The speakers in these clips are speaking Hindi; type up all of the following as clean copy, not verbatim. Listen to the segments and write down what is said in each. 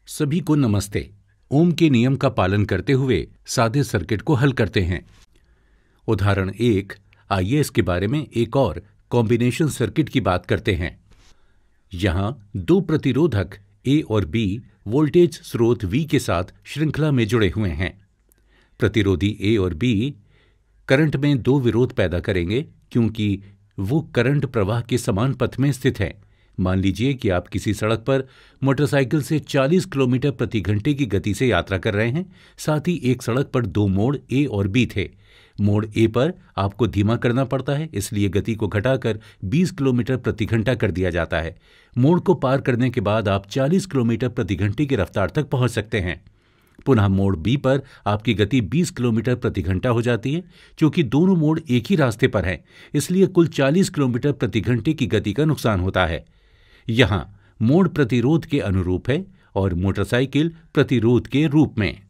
सभी को नमस्ते। ओम के नियम का पालन करते हुए सादे सर्किट को हल करते हैं। उदाहरण 1। आइए इसके बारे में एक और कॉम्बिनेशन सर्किट की बात करते हैं। यहां दो प्रतिरोधक ए और बी वोल्टेज स्रोत V के साथ श्रृंखला में जुड़े हुए हैं। प्रतिरोधी ए और बी करंट में दो विरोध पैदा करेंगे क्योंकि वो करंट प्रवाह के समान पथ में स्थित हैं। मान लीजिए कि आप किसी सड़क पर मोटरसाइकिल से 40 किलोमीटर प्रति घंटे की गति से यात्रा कर रहे हैं। साथ ही एक सड़क पर दो मोड़ ए और बी थे। मोड़ ए पर आपको धीमा करना पड़ता है, इसलिए गति को घटाकर 20 किलोमीटर प्रति घंटा कर दिया जाता है। मोड़ को पार करने के बाद आप 40 किलोमीटर प्रति घंटे की रफ्तार तक पहुंच सकते हैं। पुनः मोड़ बी पर आपकी गति 20 किलोमीटर प्रति घंटा हो जाती है। क्योंकि दोनों मोड़ एक ही रास्ते पर हैं, इसलिए कुल 40 किलोमीटर प्रति घंटे की गति का नुकसान होता है। यहां मोड़ प्रतिरोध के अनुरूप है और मोटरसाइकिल प्रतिरोध के रूप में।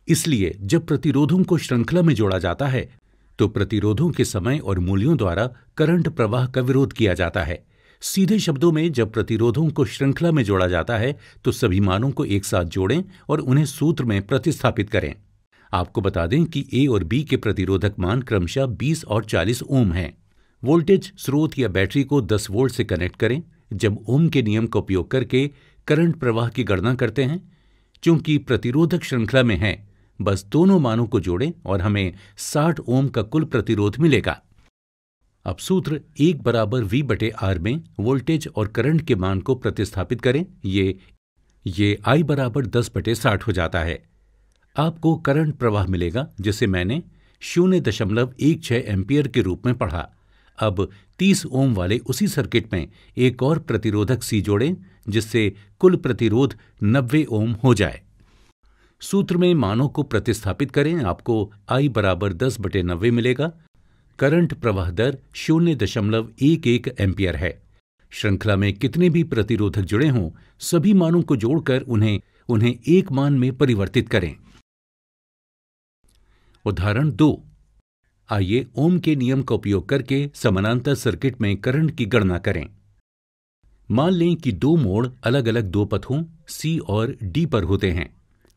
इसलिए जब प्रतिरोधों को श्रृंखला में जोड़ा जाता है तो प्रतिरोधों के समय और मूल्यों द्वारा करंट प्रवाह का विरोध किया जाता है। सीधे शब्दों में, जब प्रतिरोधों को श्रृंखला में जोड़ा जाता है तो सभी मानों को एक साथ जोड़ें और उन्हें सूत्र में प्रतिस्थापित करें। आपको बता दें कि ए और बी के प्रतिरोधक मान क्रमशः 20 और 40 ओम हैं। वोल्टेज स्रोत या बैटरी को 10 वोल्ट से कनेक्ट करें। जब ओम के नियम का उपयोग करके करंट प्रवाह की गणना करते हैं, चूंकि प्रतिरोधक श्रृंखला में हैं, बस दोनों मानों को जोड़ें और हमें 60 ओम का कुल प्रतिरोध मिलेगा। अब सूत्र 1 बराबर V/R में वोल्टेज और करंट के मान को प्रतिस्थापित करें। ये I बराबर 10/60 हो जाता है। आपको करंट प्रवाह मिलेगा जिसे मैंने 0.16 एम्पियर के रूप में पढ़ा। अब 30 ओम वाले उसी सर्किट में एक और प्रतिरोधक C जोड़ें, जिससे कुल प्रतिरोध 90 ओम हो जाए। सूत्र में मानों को प्रतिस्थापित करें। आपको I बराबर 10/90 मिलेगा। करंट प्रवाह दर 0.11 एम्पियर है। श्रृंखला में कितने भी प्रतिरोधक जुड़े हों, सभी मानों को जोड़कर उन्हें एक मान में परिवर्तित करें। उदाहरण 2। आइए ओम के नियम का उपयोग करके समानांतर सर्किट में करंट की गणना करें। मान लें कि दो मोड़ अलग अलग दो पथों C और D पर होते हैं,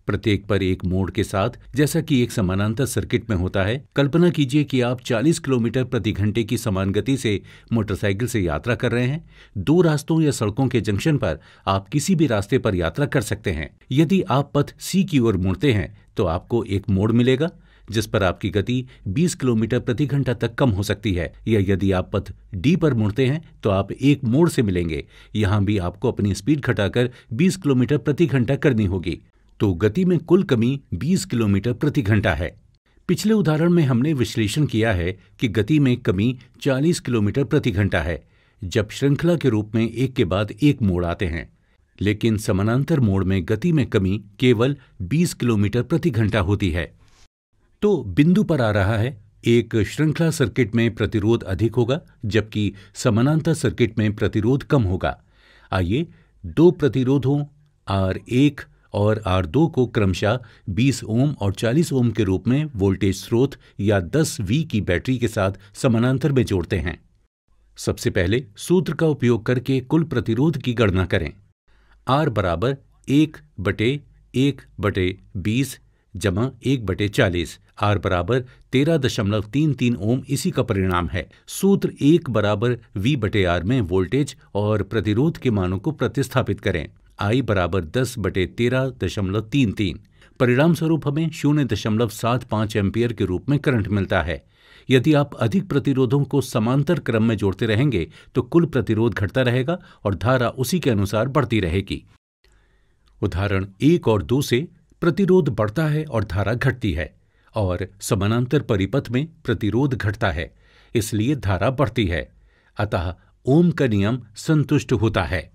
प्रत्येक पर एक मोड़ के साथ, जैसा कि एक समानांतर सर्किट में होता है। कल्पना कीजिए कि आप 40 किलोमीटर प्रति घंटे की समान गति से मोटरसाइकिल से यात्रा कर रहे हैं। दो रास्तों या सड़कों के जंक्शन पर आप किसी भी रास्ते पर यात्रा कर सकते हैं। यदि आप पथ C की ओर मुड़ते हैं तो आपको एक मोड़ मिलेगा जिस पर आपकी गति 20 किलोमीटर प्रति घंटा तक कम हो सकती है, या यदि आप पथ D पर मुड़ते हैं तो आप एक मोड़ से मिलेंगे। यहां भी आपको अपनी स्पीड घटाकर 20 किलोमीटर प्रति घंटा करनी होगी, तो गति में कुल कमी 20 किलोमीटर प्रति घंटा है। पिछले उदाहरण में हमने विश्लेषण किया है कि गति में कमी 40 किलोमीटर प्रति घंटा है जब श्रृंखला के रूप में एक के बाद एक मोड़ आते हैं, लेकिन समानांतर मोड़ में गति में कमी केवल 20 किलोमीटर प्रति घंटा होती है। तो बिंदु पर आ रहा है, एक श्रृंखला सर्किट में प्रतिरोध अधिक होगा जबकि समानांतर सर्किट में प्रतिरोध कम होगा। आइए दो प्रतिरोधों R1 और R2 को क्रमशः 20 ओम और 40 ओम के रूप में वोल्टेज स्रोत या 10 V की बैटरी के साथ समानांतर में जोड़ते हैं। सबसे पहले सूत्र का उपयोग करके कुल प्रतिरोध की गणना करें। R बराबर 1/1/20 जमा 1/40। R बराबर 13.33 ओम इसी का परिणाम है। सूत्र 1 बराबर V/R में वोल्टेज और प्रतिरोध के मानों को प्रतिस्थापित करें। I बराबर 10/13.33। परिणाम स्वरूप हमें 0.75 एम्पियर के रूप में करंट मिलता है। यदि आप अधिक प्रतिरोधों को समांतर क्रम में जोड़ते रहेंगे तो कुल प्रतिरोध घटता रहेगा और धारा उसी के अनुसार बढ़ती रहेगी। उदाहरण 1 और 2 से प्रतिरोध बढ़ता है और धारा घटती है, और समानांतर परिपथ में प्रतिरोध घटता है, इसलिए धारा बढ़ती है। अतः ओम का नियम संतुष्ट होता है।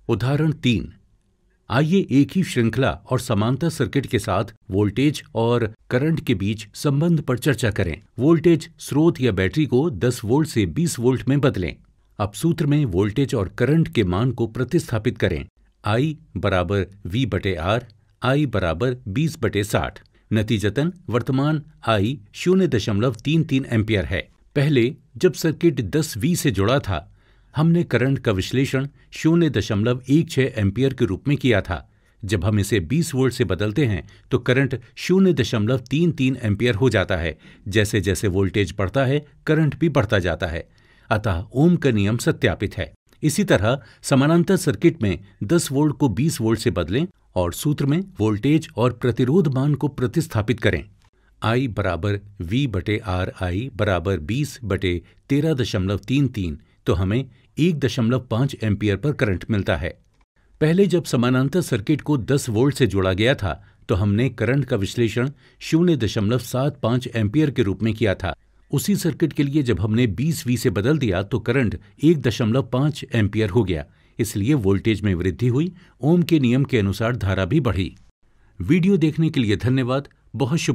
उदाहरण 3। आइए एक ही श्रृंखला और समांतर सर्किट के साथ वोल्टेज और करंट के बीच संबंध पर चर्चा करें। वोल्टेज स्रोत या बैटरी को 10 वोल्ट से 20 वोल्ट में बदलें। अब सूत्र में वोल्टेज और करंट के मान को प्रतिस्थापित करें। I बराबर V/R, I बराबर 20/60। नतीजतन वर्तमान I 0.33 एम्पियर है। पहले जब सर्किट 10 V से जुड़ा था, हमने करंट का विश्लेषण 0.16 एम्पियर के रूप में किया था। जब हम इसे 20 वोल्ट से बदलते हैं तो करंट 0.33 एम्पियर हो जाता है। जैसे जैसे वोल्टेज बढ़ता है करंट भी बढ़ता जाता है। अतः ओम का नियम सत्यापित है। इसी तरह समानांतर सर्किट में 10 वोल्ट को 20 वोल्ट से बदलें और सूत्र में वोल्टेज और प्रतिरोध मान को प्रतिस्थापित करें। I बराबर V बटे R I बराबर 20 बटे 13.33 तो हमें 1.5 एम्पियर पर करंट मिलता है। पहले जब समानांतर सर्किट को 10 वोल्ट से जोड़ा गया था तो हमने करंट का विश्लेषण 0.75 एम्पियर के रूप में किया था। उसी सर्किट के लिए जब हमने 20V से बदल दिया तो करंट 1.5 एम्पियर हो गया। इसलिए वोल्टेज में वृद्धि हुई। ओम के नियम के अनुसार धारा भी बढ़ी। वीडियो देखने के लिए धन्यवाद। बहुत शुभ